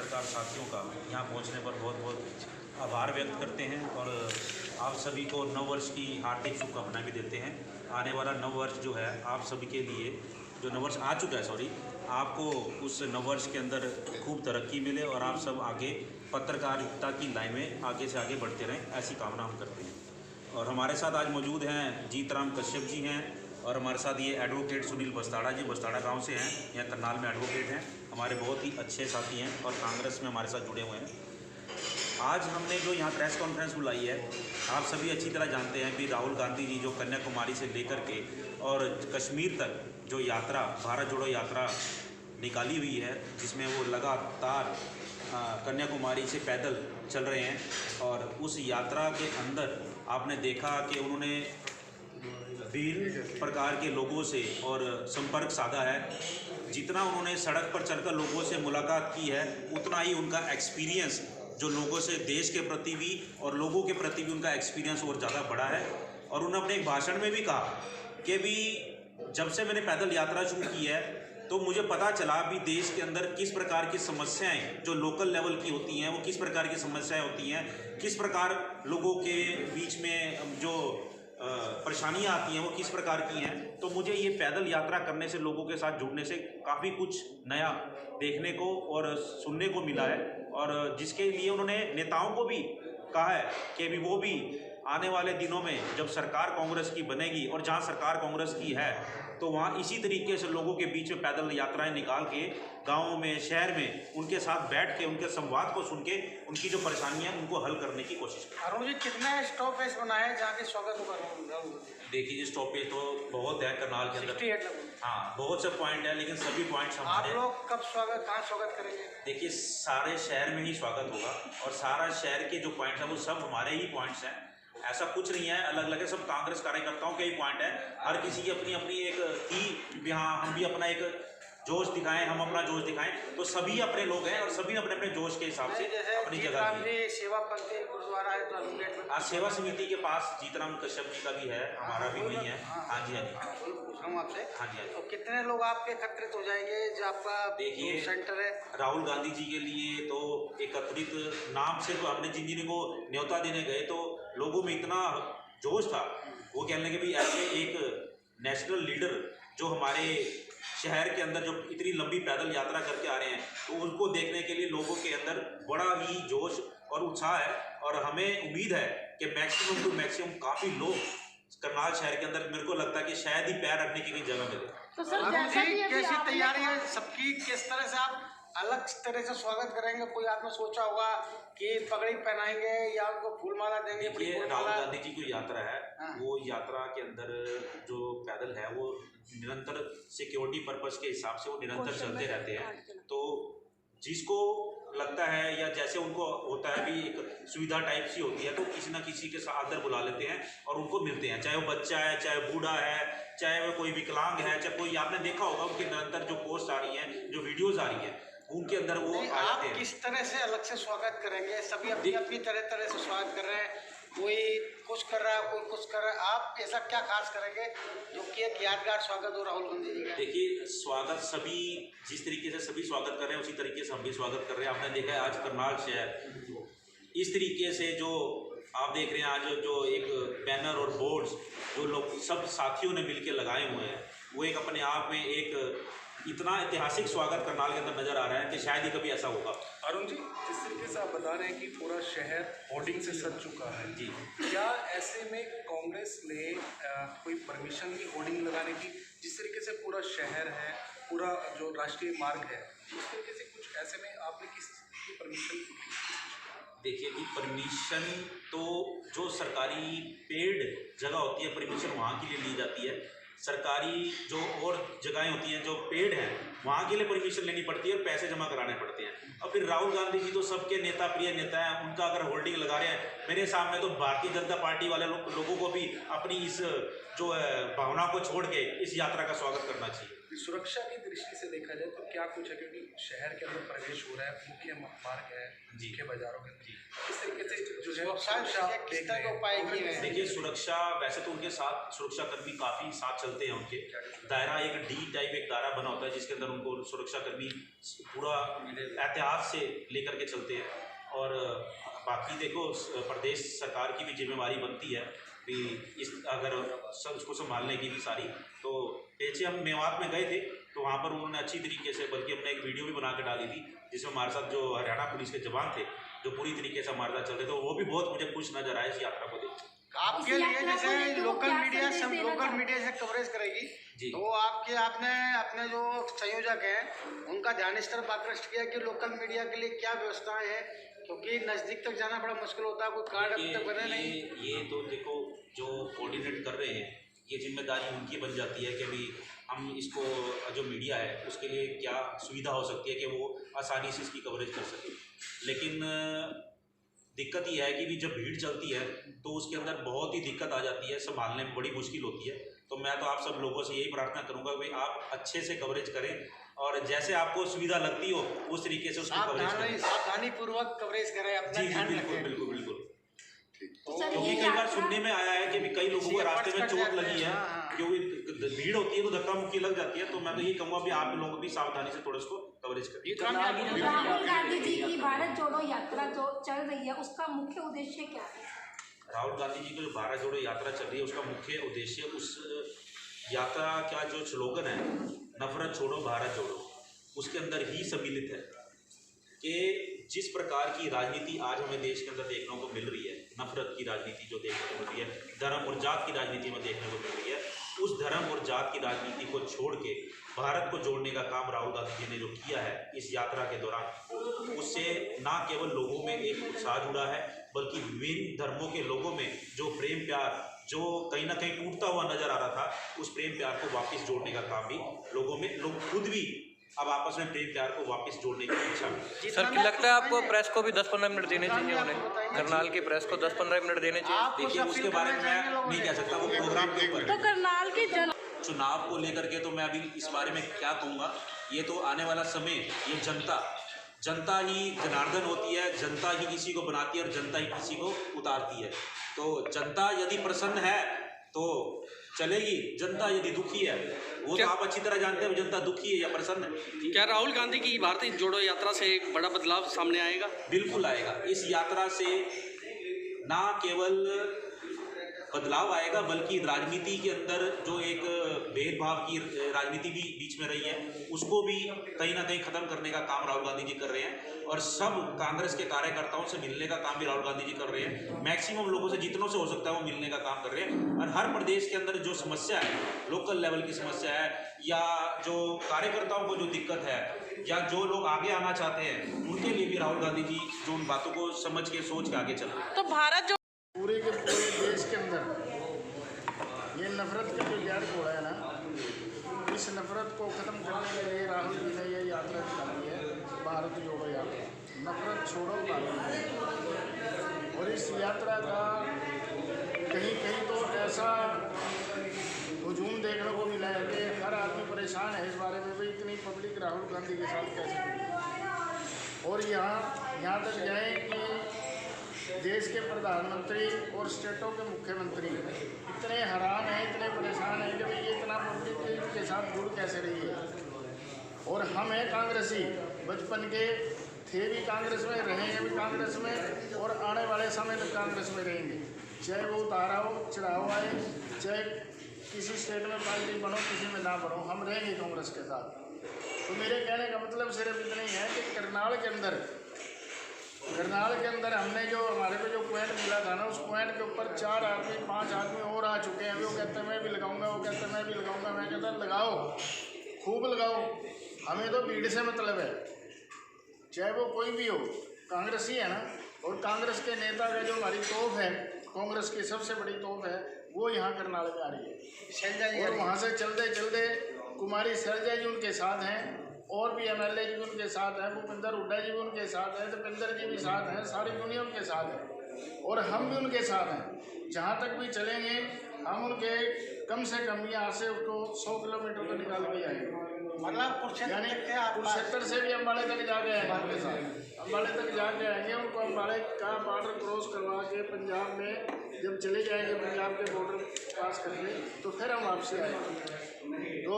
पत्रकार साथियों का यहाँ पहुँचने पर बहुत बहुत आभार व्यक्त करते हैं और आप सभी को नव वर्ष की हार्दिक शुभकामनाएं भी देते हैं। आने वाला नव वर्ष जो है आप सभी के लिए, जो नव वर्ष आ चुका है आपको उस नव वर्ष के अंदर खूब तरक्की मिले और आप सब आगे पत्रकारिता की लाइन में आगे से आगे बढ़ते रहें, ऐसी कामना हम करते हैं। और हमारे साथ आज मौजूद हैं जीतराम कश्यप जी हैं और हमारे साथ ये एडवोकेट सुनील बस्ताड़ा जी, बस्ताड़ा गांव से हैं, यहाँ करनाल में एडवोकेट हैं, हमारे बहुत ही अच्छे साथी हैं और कांग्रेस में हमारे साथ जुड़े हुए हैं। आज हमने जो यहाँ प्रेस कॉन्फ्रेंस बुलाई है, आप सभी अच्छी तरह जानते हैं कि राहुल गांधी जी जो कन्याकुमारी से लेकर के और कश्मीर तक जो यात्रा, भारत जोड़ो यात्रा निकाली हुई है, जिसमें वो लगातार कन्याकुमारी से पैदल चल रहे हैं और उस यात्रा के अंदर आपने देखा कि उन्होंने विभिन्न प्रकार के लोगों से और संपर्क साधा है। जितना उन्होंने सड़क पर चलकर लोगों से मुलाकात की है, उतना ही उनका एक्सपीरियंस जो लोगों से, देश के प्रति भी और लोगों के प्रति भी उनका एक्सपीरियंस और ज़्यादा बड़ा है। और उन्होंने अपने एक भाषण में भी कहा कि भी जब से मैंने पैदल यात्रा शुरू की है तो मुझे पता चला भी देश के अंदर किस प्रकार की समस्याएं जो लोकल लेवल की होती हैं, वो किस प्रकार की समस्याएं होती हैं, किस प्रकार लोगों के बीच में जो परेशानियां आती हैं वो किस प्रकार की हैं। तो मुझे ये पैदल यात्रा करने से, लोगों के साथ जुड़ने से काफ़ी कुछ नया देखने को और सुनने को मिला है। और जिसके लिए उन्होंने नेताओं को भी कहा है कि भी वो भी आने वाले दिनों में जब सरकार कांग्रेस की बनेगी और जहां सरकार कांग्रेस की है तो वहां इसी तरीके से लोगों के बीच में पैदल यात्राएं निकाल के गाँवों में, शहर में उनके साथ बैठ के उनके संवाद को सुन के उनकी जो परेशानियां उनको हल करने की कोशिश करें। अरुण जी, कितने स्टॉपेज बनाए जहाँ के स्वागत होगा? देखिए, स्टॉपेज तो बहुत है करनाल के अंदर, हाँ बहुत से पॉइंट है, लेकिन सभी पॉइंट्स हमारे। आप लोग कब स्वागत, कहाँ स्वागत करेंगे? देखिए, सारे शहर में ही स्वागत होगा और सारा शहर के जो पॉइंट्स हैं वो सब हमारे ही पॉइंट्स हैं। ऐसा कुछ नहीं है अलग अलग है, सब कांग्रेस कार्यकर्ताओं के ही पॉइंट है। हर किसी की अपनी अपनी एक थी, हाँ हम भी अपना एक जोश दिखाएं, हम अपना जोश दिखाएं, तो सभी अपने लोग हैं और सभी अपने अपने जोश के हिसाब से अपनी जगह की। सेवा पंथी गुरुद्वारा है तो आज सेवा समिति के पास जीतराम कश्यप जी का भी है, हमारा भी वही है। हाँ जी, हाँ जी, पूछ रहा हूँ आपसे। हाँ जी, हाँ जी। तो कितने लोग आपके एकत्रित हो जाएंगे जो आपका देखिए सेंटर है? राहुल गांधी जी के लिए तो एकत्रित नाम से तो हमने जिन को न्योता देने गए तो लोगों में इतना जोश था, वो कहने लगे भी ऐसे एक नेशनल लीडर जो हमारे शहर के अंदर जो इतनी लंबी पैदल यात्रा करके आ रहे हैं, तो उनको देखने के लिए लोगों के अंदर बड़ा ही जोश और उत्साह है। और हमें उम्मीद है कि मैक्सिमम टू मैक्सिमम काफ़ी लोग करनाल शहर के अंदर, मेरे को लगता है कि शायद ही पैर रखने की जगह मिले। तो सर कैसी तैयारी है सबकी, किस तरह से आप अलग तरह से स्वागत करेंगे? कोई आपने सोचा होगा कि पगड़ी पहनाएंगे या उनको फूलमाला देंगे? देखिए, राहुल गांधी जी की यात्रा है, वो यात्रा के अंदर जो पैदल है वो निरंतर सिक्योरिटी पर्पस के हिसाब से वो निरंतर चलते रहते हैं। तो जिसको लगता है या जैसे उनको होता है भी एक सुविधा टाइप सी होती है, तो किसी ना किसी के साथ अंदर बुला लेते हैं और उनको मिलते हैं, चाहे वो बच्चा है, चाहे बूढ़ा है, चाहे वो कोई विकलांग है, चाहे कोई, आपने देखा होगा उनकी निरंतर जो पोस्ट आ रही हैं, जो वीडियोज आ रही हैं, उनके अंदर वो आप किस तरह से अलग से स्वागत करेंगे? सभी अपनी अपनी तरह से स्वागत कर रहे हैं, कोई कुछ कर रहा है, कोई कुछ कर रहा है, आप ऐसा क्या खास करेंगे जो कि एक यादगार स्वागत हो राहुल गांधी जी का? देखिए, स्वागत सभी जिस तरीके से सभी स्वागत कर रहे हैं उसी तरीके से हम भी स्वागत कर रहे हैं। आपने देखा है आज करनाल शहर इस तरीके से जो आप देख रहे हैं, आज जो एक बैनर और बोर्ड्स जो लोग सब साथियों ने मिलकर लगाए हुए हैं, वो एक अपने आप में एक इतना ऐतिहासिक स्वागत करनाल के अंदर नजर आ रहा है कि शायद ही कभी ऐसा होगा। अरुण जी, जिस तरीके से आप बता रहे हैं कि पूरा शहर होर्डिंग से सज चुका है जी, क्या ऐसे में कांग्रेस ने कोई परमिशन ली होर्डिंग लगाने की? जिस तरीके से पूरा शहर है, पूरा जो राष्ट्रीय मार्ग है, उस तरीके से कुछ ऐसे में आपने किस की परमिशन ली? देखिए कि परमिशन तो जो सरकारी पेड जगह होती है, परमिशन वहाँ के लिए ली जाती है। सरकारी जो और जगहें होती हैं जो पेड हैं, वहाँ के लिए परमिशन लेनी पड़ती है और पैसे जमा कराने पड़ते हैं। और फिर राहुल गांधी जी तो सबके नेता, प्रिय नेता हैं, उनका अगर होल्डिंग लगा रहे हैं, मेरे सामने तो भारतीय जनता पार्टी वाले लोगों को भी अपनी इस जो भावना को छोड़ के इस यात्रा का स्वागत करना चाहिए। सुरक्षा की दृष्टि से देखा जाए तो क्या कुछ है, क्योंकि शहर के अंदर प्रवेश हो रहा है, मुख्य मार्ग है, मुख्य बाजारों के अंदर, किस तरीके से जो है सुरक्षा किस तरह के उपाय किए गए हैं? देखिए, सुरक्षा वैसे तो उनके साथ सुरक्षाकर्मी काफ़ी साथ चलते हैं। उनके दायरा एक डी टाइप एक दायरा बना होता है जिसके अंदर उनको सुरक्षाकर्मी पूरा एहतियात से लेकर के चलते हैं। और बाकी देखो, प्रदेश सरकार की भी जिम्मेवारी बनती है कि इस अगर सब उसको संभालने की भी सारी। तो पीछे हम मेवात में गए थे तो वहाँ पर उन्होंने अच्छी तरीके से, बल्कि हमने एक वीडियो भी बना के डाली थी जिसमें हमारे साथ जो हरियाणा पुलिस के जवान थे जो पूरी तरीके से हमारे साथ चल रहे थे, वो भी बहुत मुझे खुश नजर आए इस यात्रा को देख। आपके लिए जैसे लोकल मीडिया सब लोकल मीडिया से कवरेज करेगी, तो आपने अपने जो संयोजक हैं उनका ध्यान इस तरफ आकृष्ट किया कि लोकल मीडिया के लिए क्या व्यवस्थाएं हैं, क्योंकि नज़दीक तक जाना बड़ा मुश्किल होता है, कोई कार्ड अब तक बने नहीं। ये तो देखो, जो कोऑर्डिनेट कर रहे हैं ये जिम्मेदारी उनकी बन जाती है कि अभी हम इसको जो मीडिया है उसके लिए क्या सुविधा हो सकती है कि वो आसानी से इसकी कवरेज कर सके। लेकिन दिक्कत ये है कि भी जब भीड़ चलती है तो उसके अंदर बहुत ही दिक्कत आ जाती है, संभालने में बड़ी मुश्किल होती है। तो मैं तो आप सब लोगों से यही प्रार्थना करूंगा कि आप अच्छे से कवरेज करें और जैसे आपको सुविधा लगती हो उस तरीके से उसकी कवरेज करें, सावधानीपूर्वक कवरेज करें, अपना ध्यान रखें। बिल्कुल बिल्कुल। क्योंकि कई बार सुनने में आया है कि भी कई लोगों को रास्ते में चोट लगी है, क्योंकि भीड़ होती है तो धक्का मुक्की लग जाती है। तो मैं तो ये कहूँगा भी आप लोग भी सावधानी से थोड़ा इसको कवरेज करें। राहुल गांधी जी की भारत जोड़ो यात्रा जो चल रही है उसका मुख्य उद्देश्य क्या है? राहुल गांधी जी की जो भारत जोड़ो यात्रा चल रही है उसका मुख्य उद्देश्य, उस यात्रा का जो स्लोगन है नफरत छोड़ो भारत जोड़ो, उसके अंदर ही सम्मिलित है कि जिस प्रकार की राजनीति आज हमें देश के अंदर देखने को मिल रही है, नफरत की राजनीति जो देखने को मिल रही है, धर्म और जात की राजनीति में देखने को मिल रही है, उस धर्म और जात की राजनीति को छोड़ के भारत को जोड़ने का काम राहुल गांधी जी ने जो किया है इस यात्रा के दौरान, उससे ना केवल लोगों में एक उत्साह जुड़ा है बल्कि विभिन्न धर्मों के लोगों में जो प्रेम प्यार जो कहीं ना कहीं टूटता हुआ नजर आ रहा था, उस प्रेम प्यार को वापस जोड़ने का काम भी लोगों में, लोग खुद भी अब आपस में प्रेम प्यार को वापस जोड़ने की इच्छा में। सर, क्या लगता है आपको प्रेस को भी 10-15 मिनट देने चाहिए? उन्हें करनाल की प्रेस को 10-15 मिनट देने चाहिए। देखिए, उसके बारे में मैं नहीं कह सकता, वो प्रोग्राम के ऊपर। तो करनाल के चुनाव को लेकर के तो मैं अभी इस बारे में क्या कहूँगा, ये तो आने वाला समय, ये जनता ही जनार्दन होती है, जनता ही किसी को बनाती है और जनता ही किसी को उतारती है। तो जनता यदि प्रसन्न है तो चलेगी, जनता यदि दुखी है वो तो आप अच्छी तरह जानते हैं जनता दुखी है या प्रसन्न है। क्या राहुल गांधी की भारत जोड़ो यात्रा से एक बड़ा बदलाव सामने आएगा? बिल्कुल आएगा। इस यात्रा से ना केवल बदलाव आएगा बल्कि राजनीति के अंदर जो एक भेदभाव की राजनीति भी बीच में रही है उसको भी कहीं ना कहीं ख़त्म करने का काम राहुल गांधी जी कर रहे हैं और सब कांग्रेस के कार्यकर्ताओं से मिलने का काम भी राहुल गांधी जी कर रहे हैं। मैक्सिमम लोगों से जितनों से हो सकता है वो मिलने का काम कर रहे हैं और हर प्रदेश के अंदर जो समस्या है, लोकल लेवल की समस्या है या जो कार्यकर्ताओं को जो दिक्कत है या जो लोग आगे आना चाहते हैं उनके लिए भी राहुल गांधी जी जो उन बातों को समझ के सोच के आगे चल रहे हैं। तो भारत जो पूरे के पूरे देश के अंदर ये नफरत का जो जड़ घोड़ा है ना, इस नफरत को ख़त्म करने के लिए राहुल जी ने ये यात्रा निकाली है, भारत जोड़ो यात्रा, नफरत छोड़ो भारत जोड़ो। और इस यात्रा का कहीं कहीं तो ऐसा हुजूम देखने को मिला है कि हर आदमी परेशान है इस बारे में भी इतनी पब्लिक राहुल गांधी के साथ कैसे जुड़ी। और यहाँ तक जाए कि देश के प्रधानमंत्री और स्टेटों के मुख्यमंत्री इतने हैरान हैं, इतने परेशान हैं कि भाई ये इतना पब्लिक के साथ जुड़ कैसे रही है। और हम हैं कांग्रेसी, बचपन के थे भी कांग्रेस में, रहेंगे भी कांग्रेस में और आने वाले समय तक कांग्रेस में रहेंगे, चाहे वो उताराव चढ़ाव आए, चाहे किसी स्टेट में पार्टी बनो किसी में ना बनो, हम रहेंगे कांग्रेस के साथ। तो मेरे कहने का मतलब सिर्फ इतना ही है कि करनाल के अंदर हमने जो हमारे को जो पॉइंट मिला था ना, उस पॉइंट के ऊपर 4 आदमी 5 आदमी और आ चुके हैं। वो कहते हैं मैं भी लगाऊंगा, वो कहते हैं मैं भी लगाऊंगा। मैं कहता लगाओ, खूब लगाओ, हमें तो भीड़ से मतलब है, चाहे वो कोई भी हो, कांग्रेसी है ना। और कांग्रेस के नेता का जो हमारी तोप है, कांग्रेस की सबसे बड़ी तोप है, वो यहाँ करनाल में आ रही है शैलजा जी। और वहाँ से चलते कुमारी शैलजा जी उनके साथ हैं और भी MLA जी भी उनके साथ हैं, भूपिंदर हुड्डा जी भी उनके साथ हैं, दीपेंद्र जी भी साथ हैं, सारी दुनिया उनके साथ है और हम भी उनके साथ हैं। जहाँ तक भी चलेंगे हम उनके कम से कम यहाँ से उसको 100 किलोमीटर तो निकाल के आएंगे। मतलब कुरुक्षेत्र यानी तक के आप कुरुक्षेत्र से भी अम्बाड़े तक जाके आएंगे उनके साथ, अम्बाड़े तक जाके आएंगे। उनको अम्बाड़े का बॉर्डर क्रॉस करवा के पंजाब में जब चले जाएंगे, पंजाब के बॉर्डर पास करके, तो फिर हम वापसी आएंगे। तो